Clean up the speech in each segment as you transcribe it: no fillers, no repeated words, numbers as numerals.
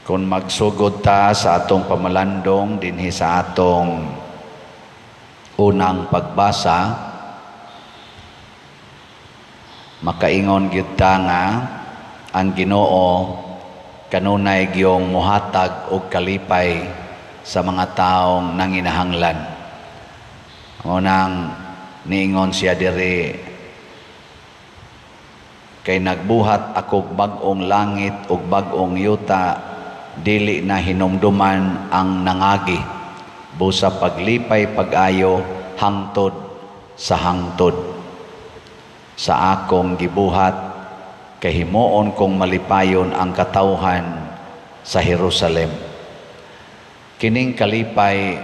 kung magsugod ta sa atong pamalandong dinhi sa atong unang pagbasa, makaingon gyud ta nga ang Ginoo kanunay giyong muhatag og kalipay sa mga taong nanginahanglan. Unang niingon siya diri, kay nagbuhat ako bag-ong langit ug bag-ong yuta, dili na hinumduman ang nangagi, busa paglipay pag-ayo hangtod sa hangtod. Sa akong gibuhat, kay himuon kong malipayon ang katawhan sa Jerusalem. Kining kalipay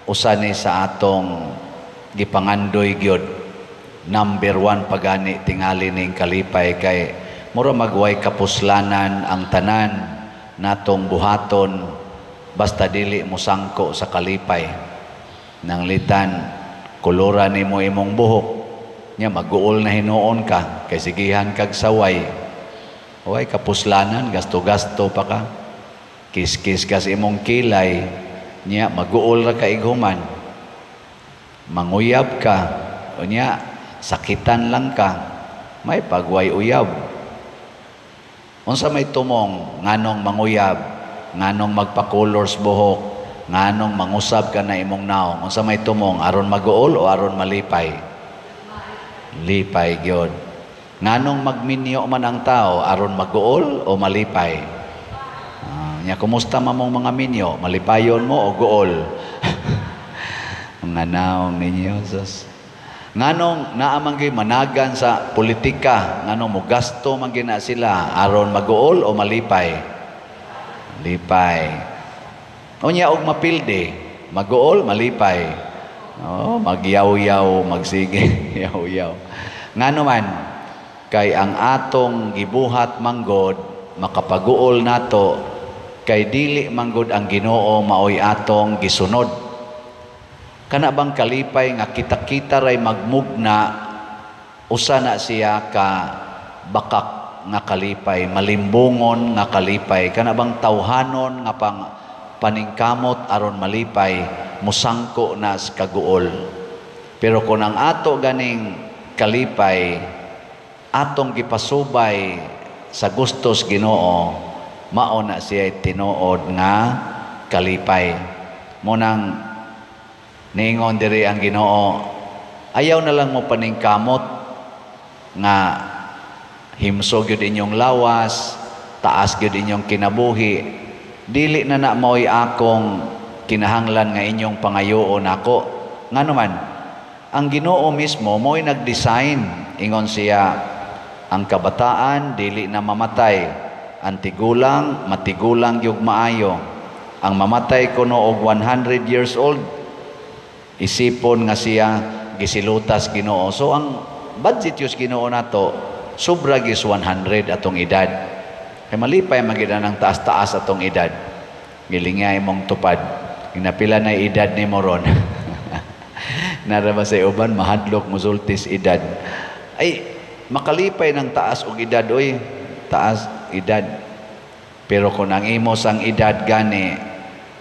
usani sa atong gipangandoy gyud. Number 1 pagani tingali ning kalipay, kay mura magway kapuslanan ang tanan natong buhaton basta dili mo sangko sa kalipay. Nang litan kulura nimo imong buhok nya maguol na hinuon ka, kay sigihan kag saway. Way kapuslanan, gasto-gasto pa ka. Kis-kis ka sa imong kilay nya maguol ra ka ighuman. Manguyab ka o nya sakitan lang ka, may pagway uyab. Unsa may tumong nganong manguyab, nganong magpa-colors buhok, nganong mangusab ka na imong naong? Unsa may tumong, aron maguol o aron malipay? Lipay gyud. Nganong magminyo man ang tao, aron maguol o malipay? Nya kumusta mamong mga minyo, malipayon mo o guol? Mga naong ninyo, sus. Nganong naamang gyud managan sa politika, nganong mo gasto man gina sila aron maguol o malipay? Lipay. Unya og mapilde, maguol, malipay. Oh, magyaw-yaw, magsige, yaw-yaw. Ngano man kay ang atong gibuhat manggod makapaguol nato, kay dili manggod ang Ginoo maoy atong gisunod. Kana bang kalipay nga kita-kita ray magmugna, usa na siya ka bakak nga kalipay, malimbungon nga kalipay. Kana bang tawhanon nga paningkamot aron malipay, musangko na sa kaguol. Pero kung ang ato ganing kalipay atong gipasubay sa gustos Ginoo, mao na siya tinuod nga kalipay. Munang niingon diri ang Ginoo, ayaw na lang mo paningkamot nga himsog gyud inyong lawas, taas gyud inyong kinabuhi, dili na na mo'y akong kinahanglan nga inyong pangayoon ako. Ngano man, ang Ginoo mismo mo'y nag-design, ingon siya, ang kabataan dili na mamatay, ang tigulang matigulang gyud maayo. Ang mamatay kuno og 100 years old, isipon nga siya gisilutas Ginoo. So ang budget yus Ginoo nato sobra gis 100 atong edad. Kay malipay magida ng taas-taas atong edad. Gilingay mong tupad. Ginapila na edad ni moron. Naraba sa uban mahadlok musultis edad. Ay makalipay ng taas og edad oy, taas edad. Pero kung ang imo sang edad gani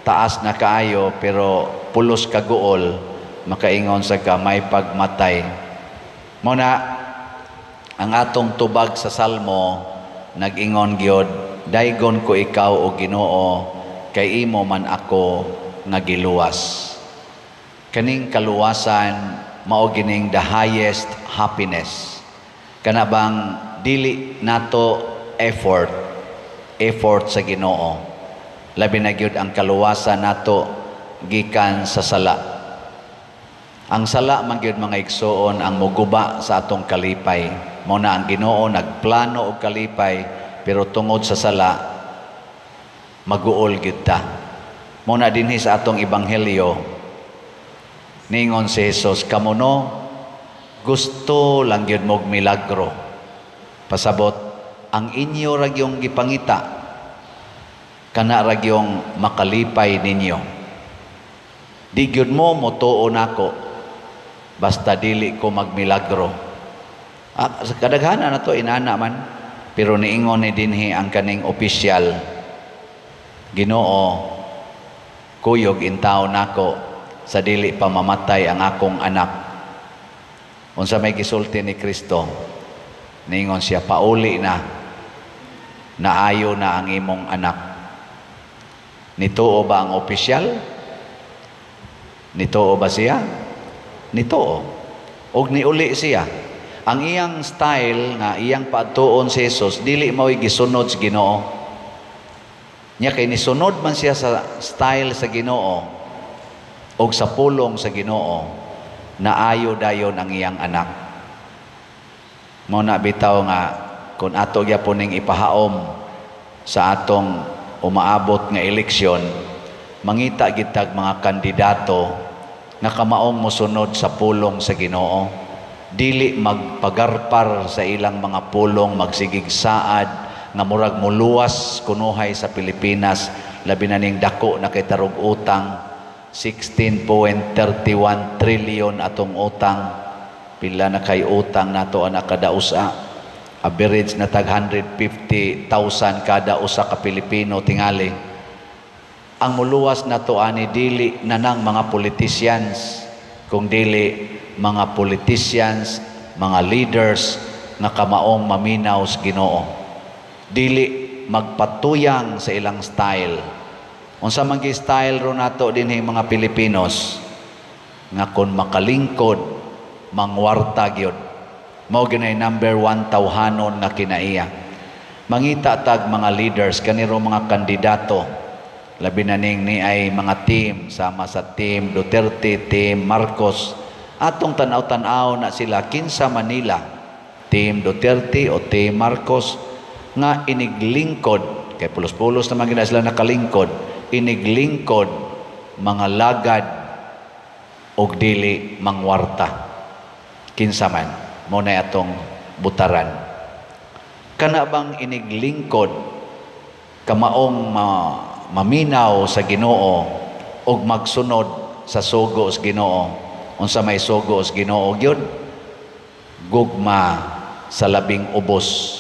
taas na kaayo pero pulos kaguol, makaingon sa ka may pagmatay. Muna ang atong tubag sa Salmo nag-ingon gyud, daygon ko ikaw o Ginoo, kay imo man ako nga giluwas. Kaning kaluwasan mao gining the highest happiness. Kana bang dili nato effort sa Ginoo. Labi na gyud ang kaluwasan nato gikan sa sala. Ang sala man gyud mga igsoon ang muguba sa atong kalipay. Muna ang Ginoo nagplano og kalipay, pero tungod sa sala maguol gyud ta. Muna dinhi sa atong ebanghelyo ningon si Jesus, kamuno gusto lang gyud mog milagro. Pasabot ang inyo ra gyung gipangita, kana ra gyung makalipay ninyo. Di gyud mo motuon ako basta dili ko magmilagro. Sa kadaghanan na to inana man, pero niingon ni dinhi ang kaning opisyal, Ginoo, kuyog intaw nako sa dili pa mamatay ang akong anak. Unsa may gisulti ni Kristo, ningon siya, pauli na, naayo na ang imong anak. Nituo ba ang opisyal? Nituo ba siya? Nituo. Og niuli siya. Ang iyang style nga iyang paatuon si Jesus, dili mao'y gisunod sa Ginoo. Nya kay nisunod man siya sa style sa Ginoo o sa pulong sa Ginoo, naayo dayon ang iyang anak. Mao na bitaw nga kung ato gyapon ning ipahaom sa atong umaabot nga eleksyon, mangita gitag mga kandidato nga kamaong mosunod sa pulong sa Ginoo, dili magpagarpar sa ilang mga pulong, magsigig saad nga murag muluwas kunuhay sa Pilipinas, labi na ning dako na kay tarog utang, 16.31 trillion atong utang. Pila na kay utang nato ana kada usa, average na tag 150,000 kada usa ka Pilipino tingali. Ang muluwas nato ani dili na nang mga politicians, kung dili mga politicians, mga leaders nga kamaong maminaw sa Ginoo, dili magpatuyang sa ilang style. Unsa man gi style ro nato dinhi mga Pilipinos, nga kon makalingkod mangwarta gyud, mao ginay number 1 tawhanon nga kinaiya. Mangita tag mga leaders kaniro mga kandidato, labi na ning ni ay mga team, sama sa team Duterte, team Marcos, atong tanaw-tanaw na sila kinsa Manila, team Duterte o team Marcos, nga iniglingkod, kay pulos-pulos naman gina sila nakalingkod, iniglingkod mga lagad og dili mangwarta. Kinsa man, mo na atong butaran. Kana bang iniglingkod kamaong maminaw sa Ginoo og magsunod sa sugo sa Ginoo? Unsa may sugo sa Ginoo gyud? Gugma sa labing ubos.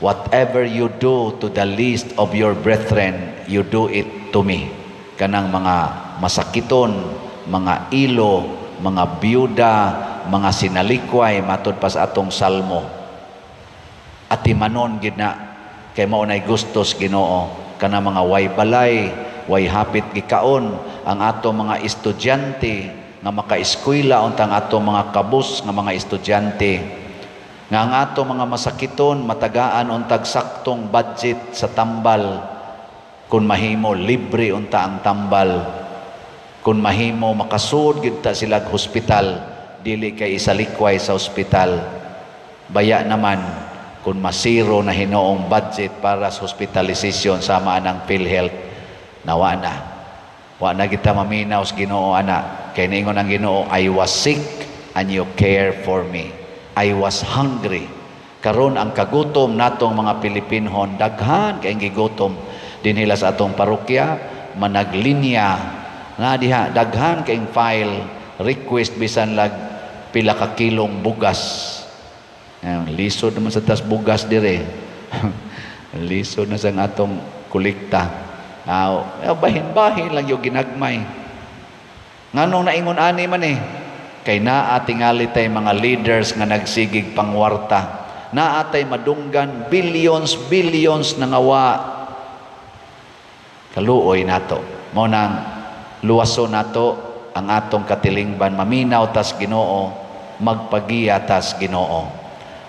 Whatever you do to the least of your brethren, you do it to me. Kanang mga masakiton, mga ilo, mga byuda, mga sinalikway, matod pa sa atong salmo. At timanon gid na, kay mao nay gustos Ginoo, kana mga way balay, way hapit gikaon, ang atong mga estudyante, nga maka-eskwela, untang atong mga kabus, nga mga estudyante, nga ang ato mga masakiton matagaan untag saktong budget sa tambal, kun mahimo libre unta ang tambal, kun mahimo makasud gid ta sila hospital, dili kay isalikway sa hospital. Baya naman kun masiro na hinoong budget para sa hospitalization sama anang PhilHealth, nawa na. Wa na kita maminaw sa Ginoo ana, kay niingon ang Ginoo, I was sick and you care for me. I was hungry. Karon ang kagutom natong mga Pilipinhon, daghan kay gigutom dinhila sa atong parokya, managlinya nga diha, daghan kay file request bisan lag pila ka kilong bugas. Lisod naman sa tas bugas dire. Lisod na sa atong kolekta. Bahin-bahin lang yung ginagmay. Nganong naingon ani man kay naa tingali tay mga leaders nga nagsigig pangwarta, naa tay madunggan billions na ngawa. Kaluoy nato, mao nang luwaso nato ang atong katilingban, maminaw tas Ginoo, magpagiya tas Ginoo,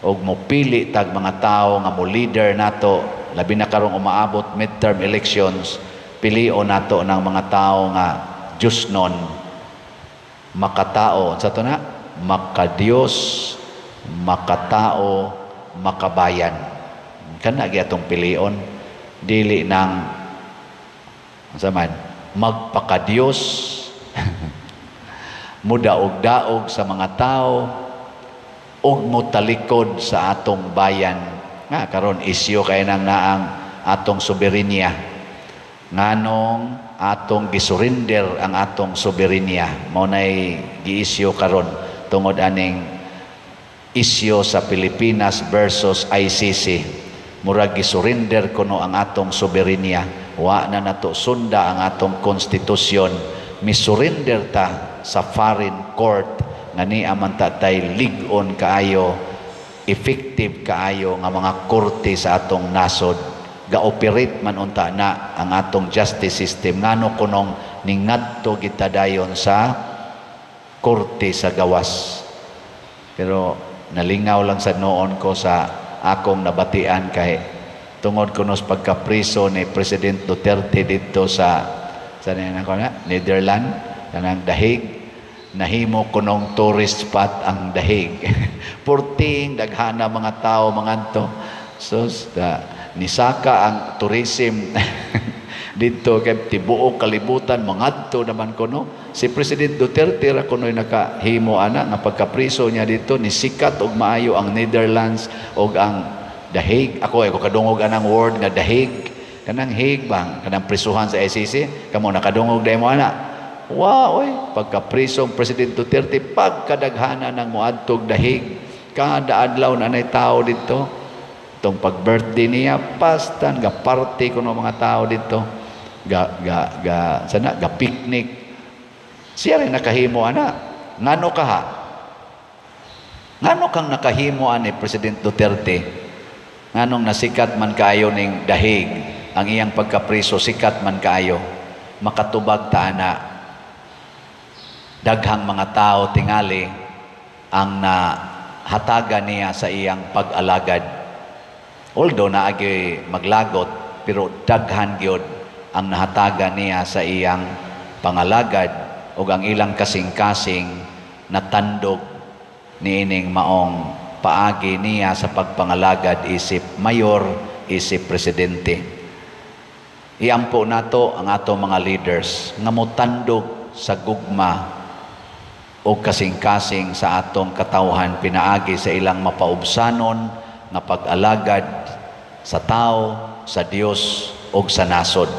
og mopili tag mga tawo nga mo leader nato, labi na karong umaabot midterm elections, pilion nato ng mga tawo nga Diyos non, makatao, sa ito na, makadiyos, makatao, makabayan. Kanagi atong pilion, dili ng magpakadiyos, mudaog-daog sa mga tao, ug mutalikod sa atong bayan. Nga, karon isyo kay nang naang atong soberenya. Nganong atong gisurrender ang atong soberenya, mao nay giisyo karon tungod aning isyo sa Pilipinas versus ICC. Murag gisurrender kuno ang atong soberenya, wa na nato sunda ang atong konstitusyon, misurrender ta sa foreign court nga ni aman tatay lig-on kaayo, effective kaayo nga mga korte sa atong nasod, ga-operate man unta na ang atong justice system ngano kunong ningadto kita dayon sa korte sa gawas. Pero nalingaw lang sa noon ko sa akong nabatian kay tungod kuno sa pagkapriso ni President Duterte dito sa Netherlands, kanang Dahig, nahimo kunong tourist spot ang Dahig. Purting daghana mga tao mangadto. So nisaka ang tourism dito kay tibuok kalibutan mangadto naman kuno. Si President Duterte ra kuno'y nakahimo ana nga pagkapriso niya dito ni sikat og maayo ang Netherlands og ang Dahig. Ako kadungog anang word nga Dahig. Kanang Hague bang kanang prisuhan sa ICC kamo nakadungog dai mo ana. Wow, oy, pagkapriso ang President Duterte pagkadaghana ng moadtog Dahig. Kada adlaw na nay tao dito. Itong pag-birthday niya, pastan, ga-party kuno mga tao dito. Ga picnic. Siya rin nakahimo ana. Ngano ka ha? Ngano kang nakahimo ani President Duterte? Nganong nasikat man kaayo ning Dahig, ang iyang pagkapriso sikat man kaayo. Makatubag ta ana. Daghang mga tao tingali ang nahatagan niya sa iyang pag-alagad. Although naagi maglagot, pero daghan gyud ang nahatagan niya sa iyang pangalagad o ang ilang kasing-kasing natandog niining maong paagi niya sa pagpangalagad isip mayor, isip presidente. Iampo nato ang ato mga leaders nga motandog sa gugma o kasing-kasing sa atong katawhan pinaagi sa ilang mapaubsanon nga pag-alagad sa tao, sa Dios o sa nasod.